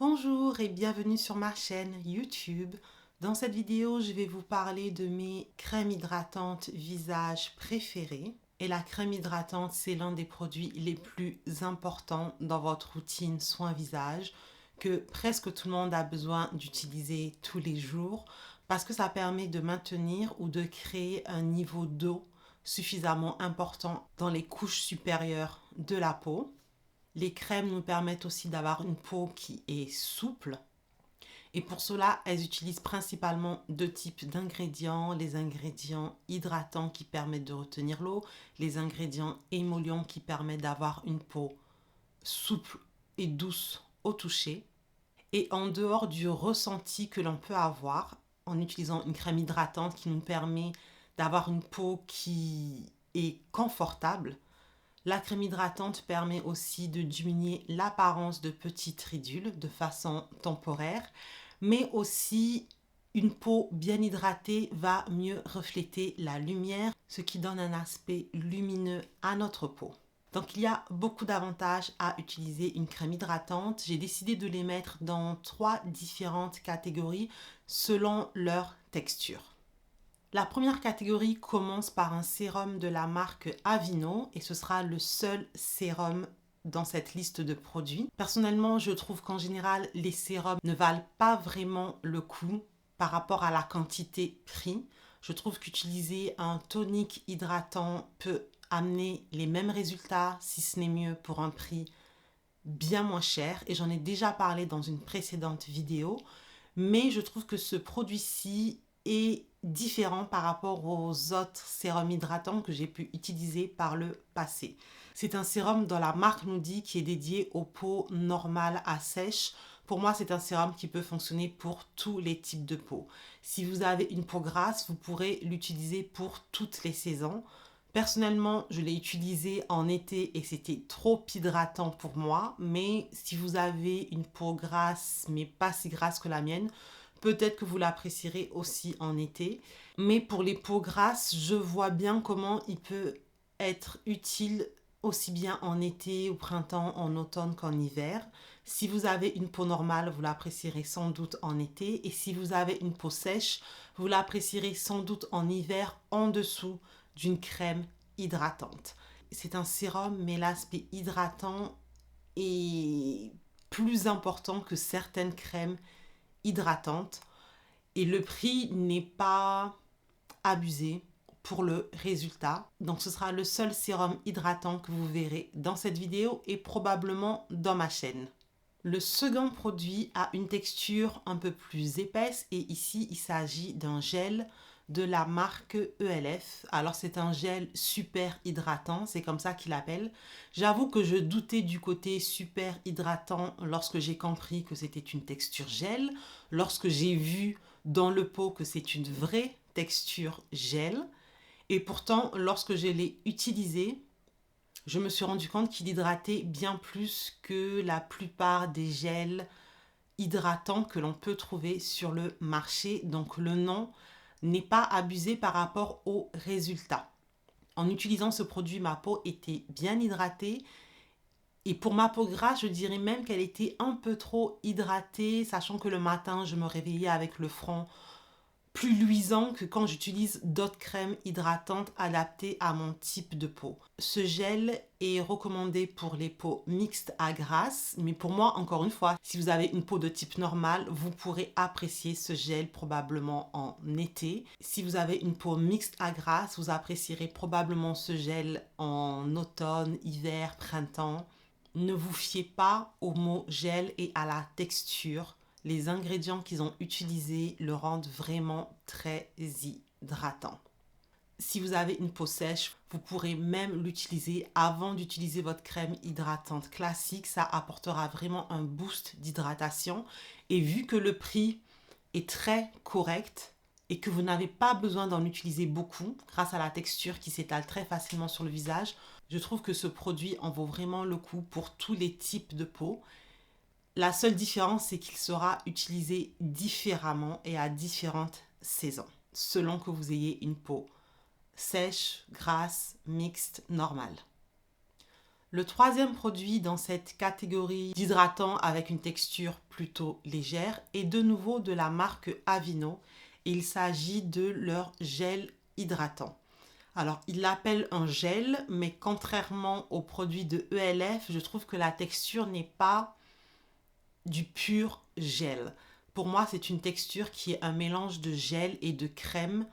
Bonjour et bienvenue sur ma chaîne YouTube. Dans cette vidéo, je vais vous parler de mes crèmes hydratantes visage préférées. Et la crème hydratante, c'est l'un des produits les plus importants dans votre routine soin visage que presque tout le monde a besoin d'utiliser tous les jours parce que ça permet de maintenir ou de créer un niveau d'eau suffisamment important dans les couches supérieures de la peau. Les crèmes nous permettent aussi d'avoir une peau qui est souple. Et pour cela, elles utilisent principalement deux types d'ingrédients. Les ingrédients hydratants qui permettent de retenir l'eau, les ingrédients émollients qui permettent d'avoir une peau souple et douce au toucher. Et en dehors du ressenti que l'on peut avoir en utilisant une crème hydratante qui nous permet d'avoir une peau qui est confortable, la crème hydratante permet aussi de diminuer l'apparence de petites ridules de façon temporaire, mais aussi une peau bien hydratée va mieux refléter la lumière, ce qui donne un aspect lumineux à notre peau. Donc il y a beaucoup d'avantages à utiliser une crème hydratante. J'ai décidé de les mettre dans 3 différentes catégories selon leur texture. La première catégorie commence par un sérum de la marque Aveeno et ce sera le seul sérum dans cette liste de produits. Personnellement, je trouve qu'en général, les sérums ne valent pas vraiment le coup par rapport à la quantité-prix. Je trouve qu'utiliser un tonique hydratant peut amener les mêmes résultats, si ce n'est mieux, pour un prix bien moins cher. Et j'en ai déjà parlé dans une précédente vidéo. Mais je trouve que ce produit-ci est différent par rapport aux autres sérums hydratants que j'ai pu utiliser par le passé. C'est un sérum dont la marque nous dit qui est dédié aux peaux normales à sèche. Pour moi, c'est un sérum qui peut fonctionner pour tous les types de peau. Si vous avez une peau grasse, vous pourrez l'utiliser pour toutes les saisons. Personnellement, je l'ai utilisé en été et c'était trop hydratant pour moi. Mais si vous avez une peau grasse, mais pas si grasse que la mienne, peut-être que vous l'apprécierez aussi en été. Mais pour les peaux grasses, je vois bien comment il peut être utile aussi bien en été, au printemps, en automne qu'en hiver. Si vous avez une peau normale, vous l'apprécierez sans doute en été. Et si vous avez une peau sèche, vous l'apprécierez sans doute en hiver en dessous d'une crème hydratante. C'est un sérum, mais l'aspect hydratant est plus important que certaines crèmes hydratantes. Et le prix n'est pas abusé pour le résultat. Donc ce sera le seul sérum hydratant que vous verrez dans cette vidéo et probablement dans ma chaîne. Le second produit a une texture un peu plus épaisse et ici il s'agit d'un gel de la marque ELF. Alors c'est un gel super hydratant, c'est comme ça qu'il l'appelle. J'avoue que je doutais du côté super hydratant lorsque j'ai compris que c'était une texture gel, lorsque j'ai vu dans le pot que c'est une vraie texture gel. Et pourtant, lorsque je l'ai utilisé, je me suis rendu compte qu'il hydratait bien plus que la plupart des gels hydratants que l'on peut trouver sur le marché. Donc le nom n'est pas abusé par rapport au résultat. En utilisant ce produit, ma peau était bien hydratée. Et pour ma peau grasse, je dirais même qu'elle était un peu trop hydratée, sachant que le matin, je me réveillais avec le front plus luisant que quand j'utilise d'autres crèmes hydratantes adaptées à mon type de peau. Ce gel est recommandé pour les peaux mixtes à grasses, mais pour moi, encore une fois, si vous avez une peau de type normal, vous pourrez apprécier ce gel probablement en été. Si vous avez une peau mixte à grasse, vous apprécierez probablement ce gel en automne, hiver, printemps. Ne vous fiez pas au mot gel et à la texture. Les ingrédients qu'ils ont utilisés le rendent vraiment très hydratant. Si vous avez une peau sèche, vous pourrez même l'utiliser avant d'utiliser votre crème hydratante classique. Ça apportera vraiment un boost d'hydratation. Et vu que le prix est très correct et que vous n'avez pas besoin d'en utiliser beaucoup grâce à la texture qui s'étale très facilement sur le visage, je trouve que ce produit en vaut vraiment le coup pour tous les types de peau. La seule différence, c'est qu'il sera utilisé différemment et à différentes saisons, selon que vous ayez une peau sèche, grasse, mixte, normale. Le troisième produit dans cette catégorie d'hydratants avec une texture plutôt légère est de nouveau de la marque Aveeno et il s'agit de leur gel hydratant. Alors, ils l'appellent un gel, mais contrairement aux produits de ELF, je trouve que la texture n'est pas du pur gel. Pour moi, c'est une texture qui est un mélange de gel et de crème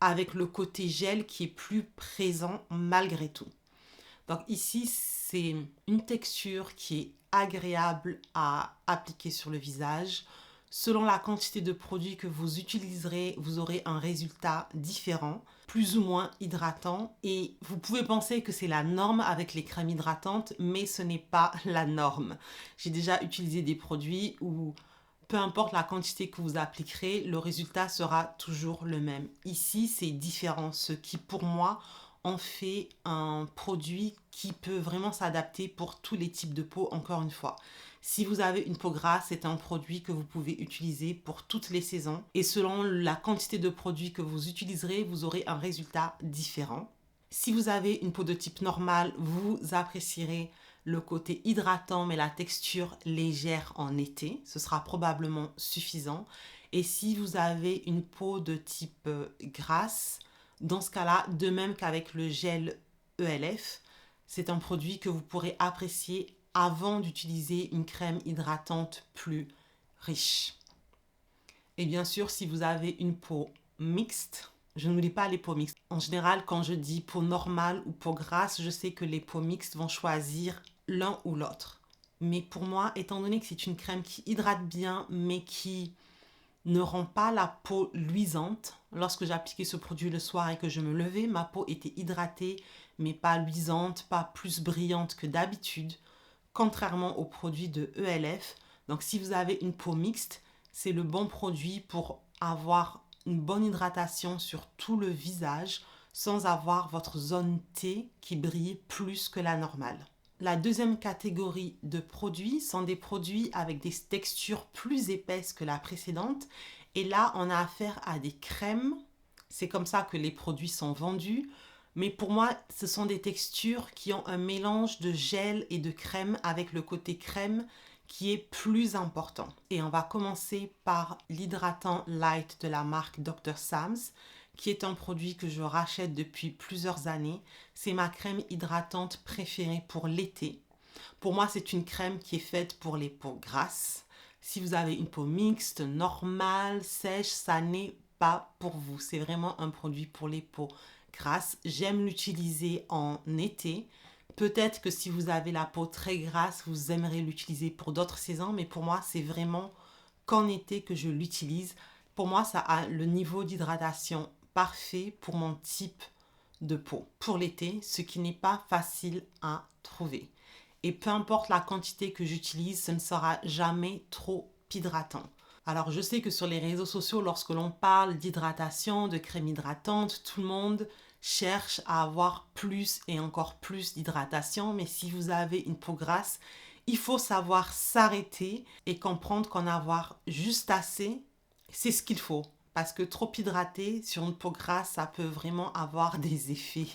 avec le côté gel qui est plus présent malgré tout. Donc ici, c'est une texture qui est agréable à appliquer sur le visage. Selon la quantité de produits que vous utiliserez, vous aurez un résultat différent, plus ou moins hydratant. Et vous pouvez penser que c'est la norme avec les crèmes hydratantes, mais ce n'est pas la norme. J'ai déjà utilisé des produits où peu importe la quantité que vous appliquerez, le résultat sera toujours le même. Ici, c'est différent, ce qui pour moi en fait un produit qui peut vraiment s'adapter pour tous les types de peau, encore une fois. Si vous avez une peau grasse, c'est un produit que vous pouvez utiliser pour toutes les saisons. Et selon la quantité de produits que vous utiliserez, vous aurez un résultat différent. Si vous avez une peau de type normal, vous apprécierez le côté hydratant mais la texture légère en été. Ce sera probablement suffisant. Et si vous avez une peau de type grasse, dans ce cas-là, de même qu'avec le gel ELF, c'est un produit que vous pourrez apprécier avant d'utiliser une crème hydratante plus riche. Et bien sûr, si vous avez une peau mixte, je n'oublie pas les peaux mixtes. En général, quand je dis peau normale ou peau grasse, je sais que les peaux mixtes vont choisir l'un ou l'autre. Mais pour moi, étant donné que c'est une crème qui hydrate bien, mais qui ne rend pas la peau luisante. Lorsque j'appliquais ce produit le soir et que je me levais, ma peau était hydratée, mais pas luisante, pas plus brillante que d'habitude, contrairement aux produits de ELF. Donc si vous avez une peau mixte, c'est le bon produit pour avoir une bonne hydratation sur tout le visage sans avoir votre zone T qui brille plus que la normale. La deuxième catégorie de produits sont des produits avec des textures plus épaisses que la précédente. Et là, on a affaire à des crèmes. C'est comme ça que les produits sont vendus. Mais pour moi, ce sont des textures qui ont un mélange de gel et de crème avec le côté crème qui est plus important. Et on va commencer par l'hydratant light de la marque Dr. Sam's, qui est un produit que je rachète depuis plusieurs années. C'est ma crème hydratante préférée pour l'été. Pour moi, c'est une crème qui est faite pour les peaux grasses. Si vous avez une peau mixte, normale, sèche, ça n'est pas pour vous. C'est vraiment un produit pour les peaux grasses. J'aime l'utiliser en été. Peut-être que si vous avez la peau très grasse, vous aimerez l'utiliser pour d'autres saisons, mais pour moi, c'est vraiment qu'en été que je l'utilise. Pour moi, ça a le niveau d'hydratation parfait pour mon type de peau pour l'été, ce qui n'est pas facile à trouver. Et peu importe la quantité que j'utilise, ce ne sera jamais trop hydratant. Alors je sais que sur les réseaux sociaux, lorsque l'on parle d'hydratation, de crème hydratante, tout le monde cherche à avoir plus et encore plus d'hydratation. Mais si vous avez une peau grasse, il faut savoir s'arrêter et comprendre qu'en avoir juste assez, c'est ce qu'il faut. Parce que trop hydraté sur une peau grasse, ça peut vraiment avoir des effets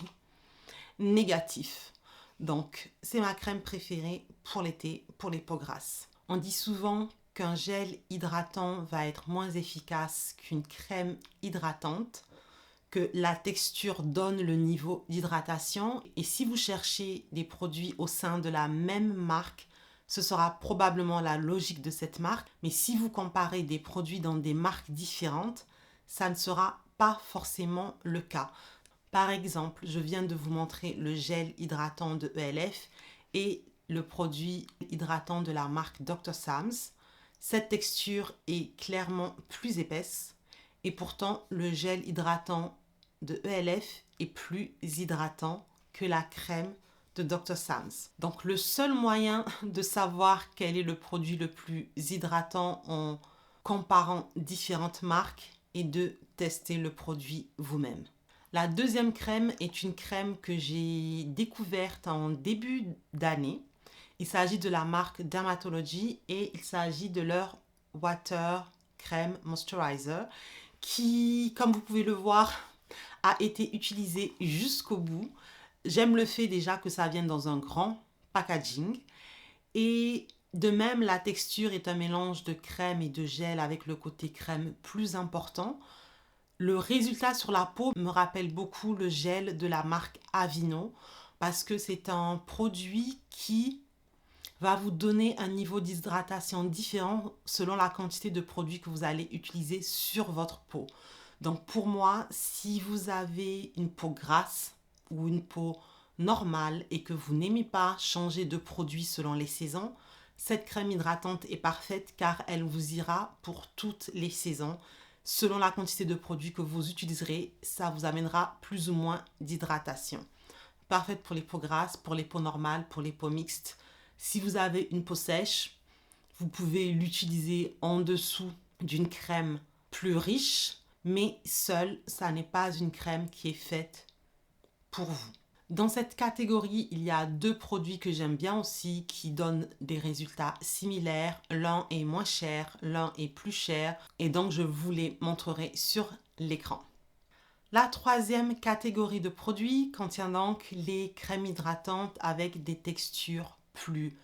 négatifs. Donc, c'est ma crème préférée pour l'été, pour les peaux grasses. On dit souvent qu'un gel hydratant va être moins efficace qu'une crème hydratante, que la texture donne le niveau d'hydratation. Et si vous cherchez des produits au sein de la même marque, ce sera probablement la logique de cette marque. Mais si vous comparez des produits dans des marques différentes, ça ne sera pas forcément le cas. Par exemple, je viens de vous montrer le gel hydratant de ELF et le produit hydratant de la marque Dr. Sam's. Cette texture est clairement plus épaisse et pourtant le gel hydratant de ELF est plus hydratant que la crème de Dr. Sam's. Donc le seul moyen de savoir quel est le produit le plus hydratant en comparant différentes marques est de tester le produit vous-même. La deuxième crème est une crème que j'ai découverte en début d'année. Il s'agit de la marque Dermatology et il s'agit de leur Water Crème Moisturizer qui, comme vous pouvez le voir, a été utilisé jusqu'au bout. J'aime le fait déjà que ça vienne dans un grand packaging. Et de même, la texture est un mélange de crème et de gel avec le côté crème plus important. Le résultat sur la peau me rappelle beaucoup le gel de la marque Aveeno parce que c'est un produit qui va vous donner un niveau d'hydratation différent selon la quantité de produits que vous allez utiliser sur votre peau. Donc pour moi, si vous avez une peau grasse ou une peau normale et que vous n'aimez pas changer de produit selon les saisons, cette crème hydratante est parfaite car elle vous ira pour toutes les saisons. Selon la quantité de produits que vous utiliserez, ça vous amènera plus ou moins d'hydratation. Parfaite pour les peaux grasses, pour les peaux normales, pour les peaux mixtes. Si vous avez une peau sèche, vous pouvez l'utiliser en dessous d'une crème plus riche, mais seule, ça n'est pas une crème qui est faite pour vous. Dans cette catégorie, il y a 2 produits que j'aime bien aussi qui donnent des résultats similaires. L'un est moins cher, l'un est plus cher et donc je vous les montrerai sur l'écran. La 3e catégorie de produits contient donc les crèmes hydratantes avec des textures plus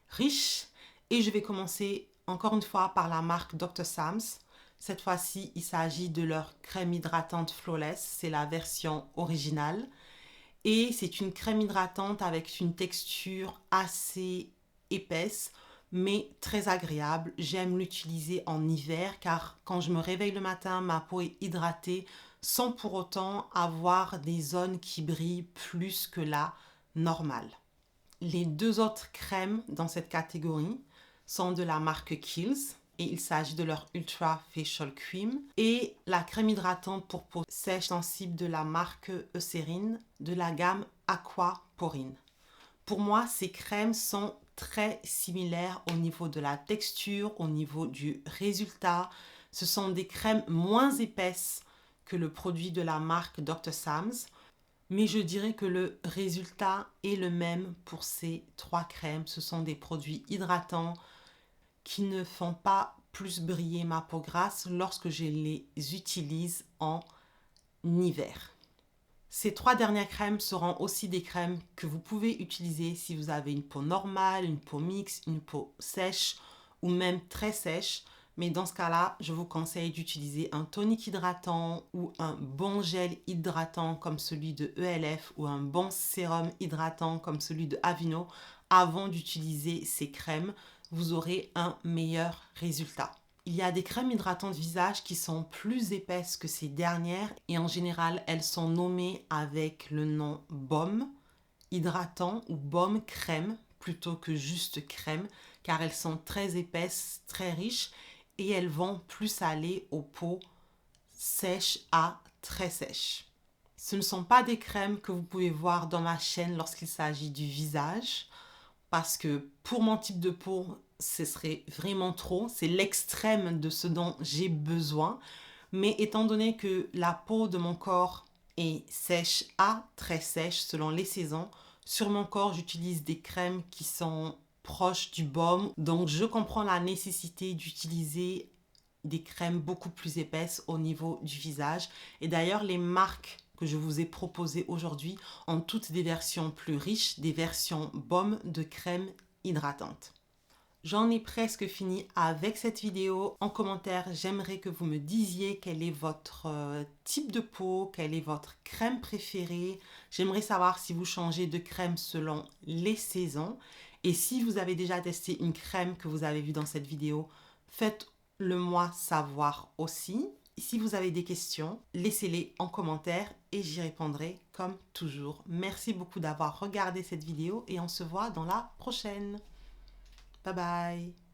riches et je vais commencer encore une fois par la marque Dr. Sam's. Cette fois-ci, il s'agit de leur crème hydratante Flawless, c'est la version originale. Et c'est une crème hydratante avec une texture assez épaisse, mais très agréable. J'aime l'utiliser en hiver car quand je me réveille le matin, ma peau est hydratée sans pour autant avoir des zones qui brillent plus que la normale. Les 2 autres crèmes dans cette catégorie sont de la marque Kiehl's. Et il s'agit de leur Ultra Facial Cream et la crème hydratante pour peau sèche sensible de la marque Eucérine de la gamme Aqua Porine. Pour moi, ces crèmes sont très similaires au niveau de la texture, au niveau du résultat. Ce sont des crèmes moins épaisses que le produit de la marque Dr. Sam's, mais je dirais que le résultat est le même pour ces 3 crèmes. Ce sont des produits hydratants qui ne font pas plus briller ma peau grasse lorsque je les utilise en hiver. Ces 3 dernières crèmes seront aussi des crèmes que vous pouvez utiliser si vous avez une peau normale, une peau mixte, une peau sèche ou même très sèche. Mais dans ce cas-là, je vous conseille d'utiliser un tonique hydratant ou un bon gel hydratant comme celui de ELF ou un bon sérum hydratant comme celui de Aveeno avant d'utiliser ces crèmes. Vous aurez un meilleur résultat. Il y a des crèmes hydratantes visage qui sont plus épaisses que ces dernières et en général, elles sont nommées avec le nom baume hydratant ou baume crème plutôt que juste crème car elles sont très épaisses, très riches et elles vont plus aller aux peaux sèches à très sèches. Ce ne sont pas des crèmes que vous pouvez voir dans ma chaîne lorsqu'il s'agit du visage. Parce que pour mon type de peau, ce serait vraiment trop. C'est l'extrême de ce dont j'ai besoin. Mais étant donné que la peau de mon corps est sèche à très sèche selon les saisons, sur mon corps, j'utilise des crèmes qui sont proches du baume. Donc, je comprends la nécessité d'utiliser des crèmes beaucoup plus épaisses au niveau du visage. Et d'ailleurs, les marques que je vous ai proposées aujourd'hui ont toutes des versions plus riches, des versions baume de crème hydratante. J'en ai presque fini avec cette vidéo. En commentaire, j'aimerais que vous me disiez quel est votre type de peau, quelle est votre crème préférée. J'aimerais savoir si vous changez de crème selon les saisons. Et si vous avez déjà testé une crème que vous avez vue dans cette vidéo, faites-le moi savoir aussi. Si vous avez des questions, laissez-les en commentaire et j'y répondrai comme toujours. Merci beaucoup d'avoir regardé cette vidéo et on se voit dans la prochaine. Bye bye.